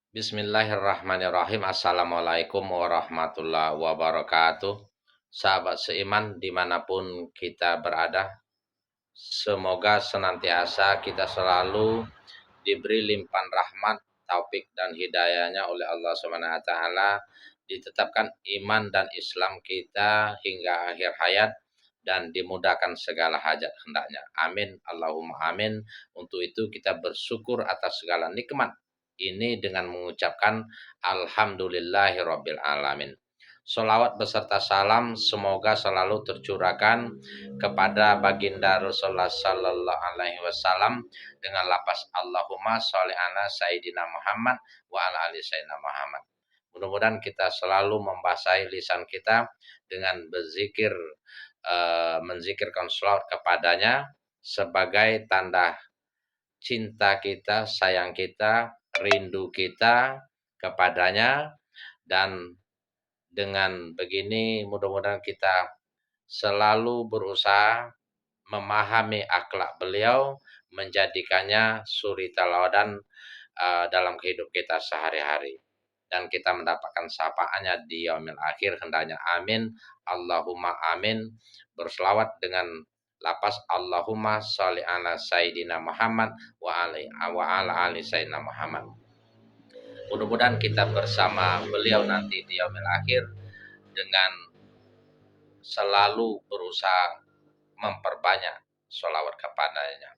Bismillahirrahmanirrahim. Assalamualaikum warahmatullahi wabarakatuh. Sahabat seiman dimanapun kita berada, semoga senantiasa kita selalu diberi limpahan rahmat, taufik dan hidayahnya oleh Allah Subhanahu wa taala, ditetapkan iman dan Islam kita hingga akhir hayat dan dimudahkan segala hajat hendaknya. Amin. Allahumma amin. Untuk itu kita bersyukur atas segala nikmat ini dengan mengucapkan alhamdulillahirabbil alamin. Sholawat beserta salam semoga selalu tercurahkan kepada baginda Rasulullah sallallahu alaihi wasallam dengan lapas Allahumma sholli ala Sayyidina Muhammad wa ala ali Sayyidina Muhammad. Mudah-mudahan kita selalu membasahi lisan kita dengan berzikir, menzikirkan sholawat kepadanya sebagai tanda cinta kita, sayang kita, rindu kita kepadanya, dan dengan begini mudah-mudahan kita selalu berusaha memahami akhlak beliau, menjadikannya suri tauladan dalam kehidupan kita sehari-hari, dan kita mendapatkan syafaatnya di yaumil akhir hendaknya. Amin. Allahumma amin. Berselawat dengan lapas Allahumma sholli ala Sayyidina Muhammad wa ala ali Sayyidina Muhammad. Mudah-mudahan kita bersama beliau nanti di yaumil akhir dengan selalu berusaha memperbanyak sholawat kepadanya.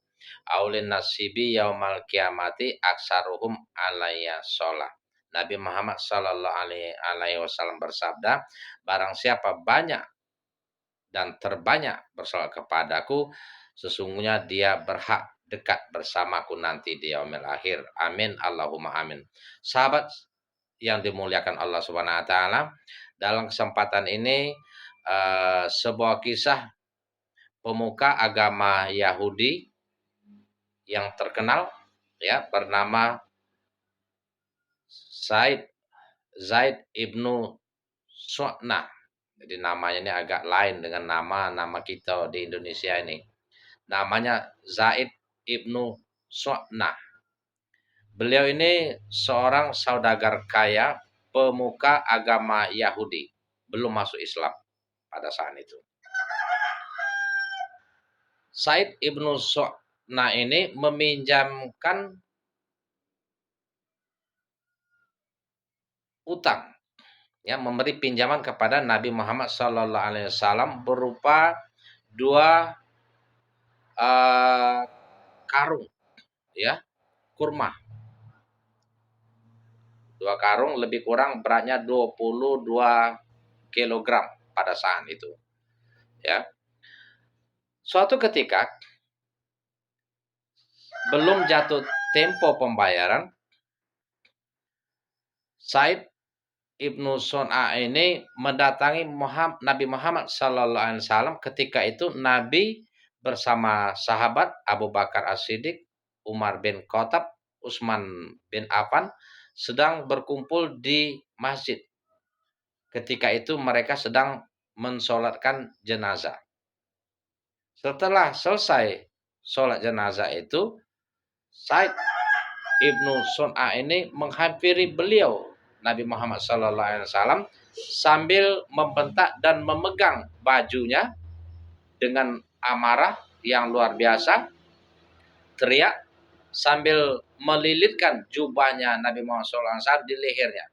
Aulin nasibi yaumal kiamati aksaruhum alayya sholat. Nabi Muhammad sallallahu alaihi wasallam bersabda, barang siapa banyak dan terbanyak bersolat kepadaku, sesungguhnya dia berhak dekat bersamaku nanti di yaumil akhir. Amin. Allahumma amin. Sahabat yang dimuliakan Allah Subhanahu wa taala, dalam kesempatan ini sebuah kisah pemuka agama Yahudi yang terkenal ya bernama Zaid ibnu Su'nah. Jadi namanya ini agak lain dengan nama kita di Indonesia ini. Namanya Zaid ibnu Su'nah. Beliau ini seorang saudagar kaya, pemuka agama Yahudi, belum masuk Islam pada saat itu. Zaid ibnu Su'nah ini meminjamkan utang, ya, memberi pinjaman kepada Nabi Muhammad sallallahu alaihi wasallam berupa dua karung, ya, kurma. Dua karung lebih kurang beratnya 22 kilogram pada saat itu. Ya. Suatu ketika belum jatuh tempo pembayaran, Zaid ibnu Su'nah ini mendatangi Nabi Muhammad sallallahu alaihi wasallam. Ketika itu Nabi bersama sahabat Abu Bakar As-Siddiq, Umar bin Khattab, Utsman bin Affan sedang berkumpul di masjid. Ketika itu mereka sedang mensolatkan jenazah. Setelah selesai sholat jenazah itu, Zaid ibnu Su'nah ini menghampiri beliau Nabi Muhammad SAW sambil membentak dan memegang bajunya dengan amarah yang luar biasa, teriak sambil melilitkan jubahnya Nabi Muhammad SAW di lehernya,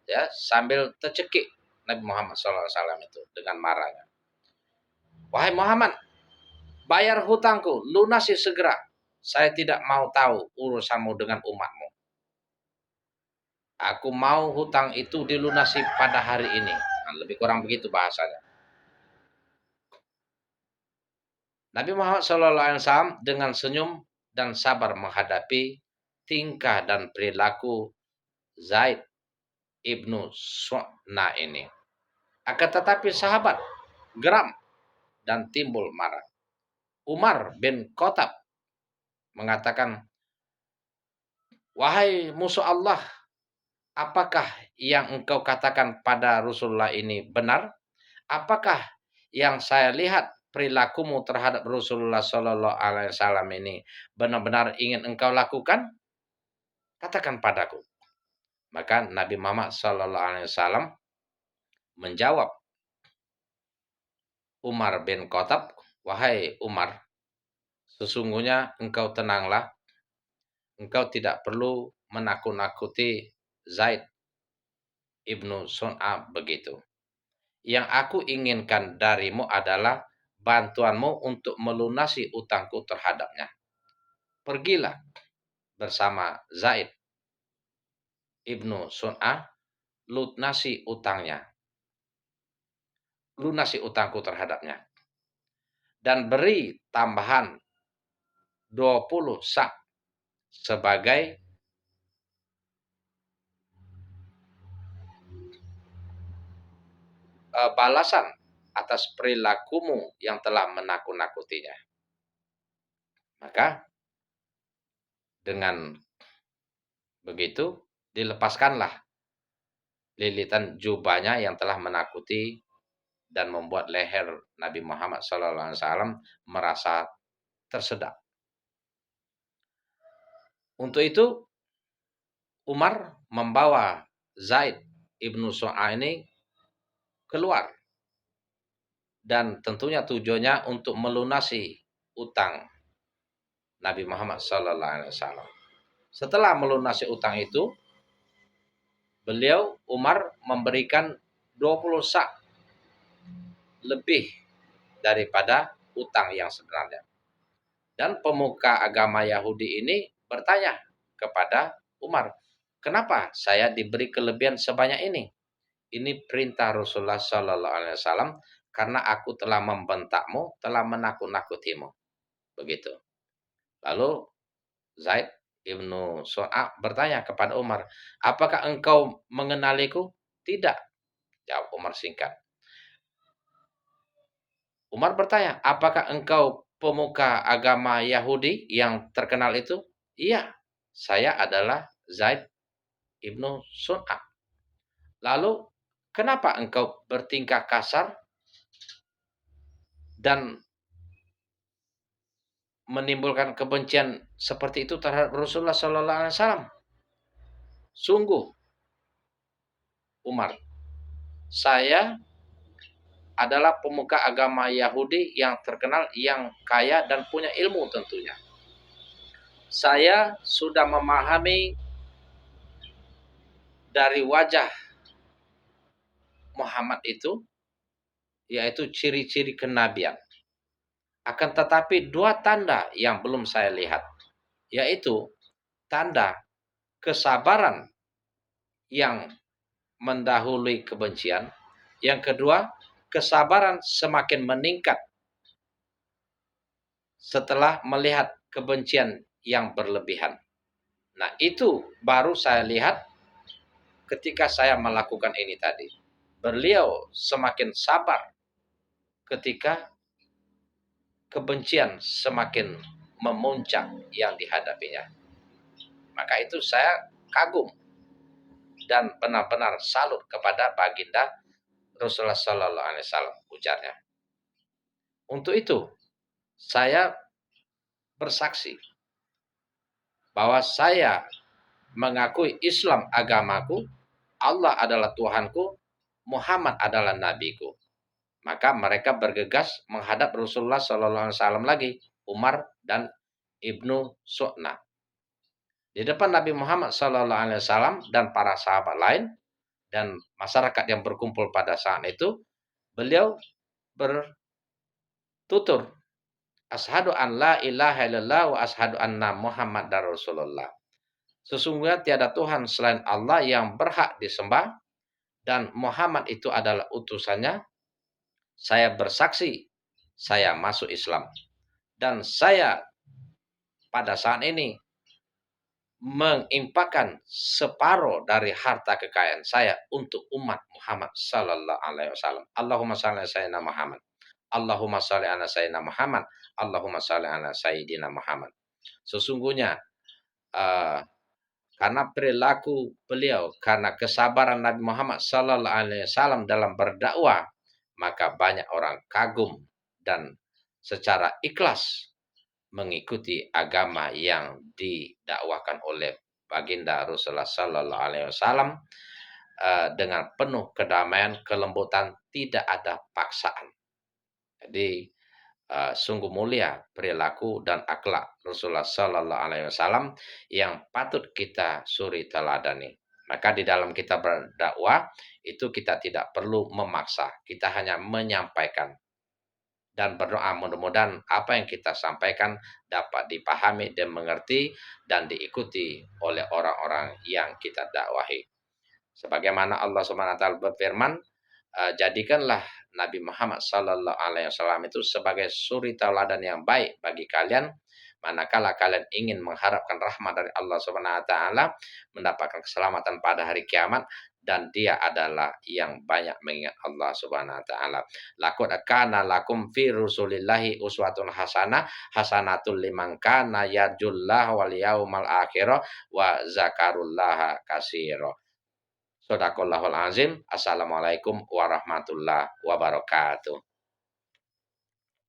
ya, sambil tercekik Nabi Muhammad SAW itu dengan marahnya. Wahai Muhammad, bayar hutangku, lunasi segera. Saya tidak mau tahu urusanmu dengan umatmu. Aku mau hutang itu dilunasi pada hari ini. Nah, lebih kurang begitu bahasanya. Nabi Muhammad SAW dengan senyum dan sabar menghadapi tingkah dan perilaku Zaid ibnu Su'nah ini. Akan tetapi sahabat geram dan timbul marah. Umar bin Khattab mengatakan, wahai musuh Allah, apakah yang engkau katakan pada Rasulullah ini benar? Apakah yang saya lihat perilakumu terhadap Rasulullah Sallallahu Alaihi Wasallam ini benar-benar ingin engkau lakukan? Katakan padaku. Maka Nabi Muhammad SAW menjawab Umar bin Khattab, "Wahai Umar, sesungguhnya engkau tenanglah, engkau tidak perlu menakut-nakuti Zaid ibnu Sun'a begitu. Yang aku inginkan darimu adalah bantuanmu untuk melunasi utangku terhadapnya. Pergilah bersama Zaid ibnu Sun'ah, lunasi utangku terhadapnya. Dan beri tambahan 20 sak sebagai balasan atas perilakumu yang telah menakut-nakutinya." Maka dengan begitu dilepaskanlah lilitan jubahnya yang telah menakuti dan membuat leher Nabi Muhammad SAW merasa tersedak. Untuk itu Umar membawa Zaid ibnu Sun'a ini keluar, dan tentunya tujuannya untuk melunasi utang Nabi Muhammad SAW. Setelah melunasi utang itu, Umar memberikan 20 sak lebih daripada utang yang sebenarnya. Dan pemuka agama Yahudi ini bertanya kepada Umar, "Kenapa saya diberi kelebihan sebanyak ini?" "Ini perintah Rasulullah SAW karena aku telah membentakmu, telah menakut-nakutimu." Begitu. Lalu Zaid ibnu Sun'a bertanya kepada Umar, "Apakah engkau mengenaliku?" "Tidak," jawab Umar singkat. Umar bertanya, "Apakah engkau pemuka agama Yahudi yang terkenal itu?" "Iya, saya adalah Zaid ibnu Sun'a." "Lalu, kenapa engkau bertingkah kasar dan menimbulkan kebencian seperti itu terhadap Rasulullah SAW?" "Sungguh, Umar, saya adalah pemuka agama Yahudi yang terkenal, yang kaya dan punya ilmu tentunya. Saya sudah memahami dari wajah Muhammad itu, yaitu ciri-ciri kenabian. Akan tetapi dua tanda yang belum saya lihat, yaitu tanda kesabaran yang mendahului kebencian. Yang kedua, kesabaran semakin meningkat setelah melihat kebencian yang berlebihan. Nah, itu baru saya lihat ketika saya melakukan ini tadi. Beliau semakin sabar ketika kebencian semakin memuncak yang dihadapinya. Maka itu saya kagum dan benar-benar salut kepada baginda Rasulullah SAW, ujarnya. Untuk itu, saya bersaksi bahwa saya mengakui Islam agamaku, Allah adalah Tuhanku, Muhammad adalah nabiku. Maka mereka bergegas menghadap Rasulullah SAW lagi, Umar dan Ibnu Sun'a. Di depan Nabi Muhammad SAW dan para sahabat lain dan masyarakat yang berkumpul pada saat itu, beliau bertutur, "Asyhadu an la ilaha illallah wa asyhadu anna Muhammadar Rasulullah." Sesungguhnya tiada Tuhan selain Allah yang berhak disembah, dan Muhammad itu adalah utusannya. Saya bersaksi, saya masuk Islam. Dan saya pada saat ini menginfakkan separuh dari harta kekayaan saya untuk umat Muhammad sallallahu alaihi wasallam. Allahumma shalli ala sayyidina Muhammad. Allahumma shalli ala sayyidina Muhammad. Allahumma shalli ala sayyidina Muhammad. Sesungguhnya karena perilaku beliau, karena kesabaran Nabi Muhammad sallallahu alaihi wasallam dalam berdakwah, maka banyak orang kagum dan secara ikhlas mengikuti agama yang didakwakan oleh baginda Rasulullah Sallallahu Alaihi Wasallam dengan penuh kedamaian, kelembutan, tidak ada paksaan. Jadi sungguh mulia perilaku dan akhlak Rasulullah Sallallahu Alaihi Wasallam yang patut kita suri teladani. Maka di dalam kita berdakwah itu kita tidak perlu memaksa, kita hanya menyampaikan dan berdoa mudah-mudahan apa yang kita sampaikan dapat dipahami dan mengerti dan diikuti oleh orang-orang yang kita dakwahi. Sebagaimana Allah Subhanahu wa taala berfirman, jadikanlah Nabi Muhammad sallallahu alaihi wasallam itu sebagai suri tauladan yang baik bagi kalian manakala kalian ingin mengharapkan rahmat dari Allah Subhanahu wa taala, mendapatkan keselamatan pada hari kiamat, dan dia adalah yang banyak mengingat Allah Subhanahu wa taala. Laqad kana lakum fi Rasulillahi uswatun hasanah hasanatul liman kana yarjullaha wal yaumal akhir wa zakarullaha katsira. Shadaqallahul azim. Assalamualaikum warahmatullahi wabarakatuh.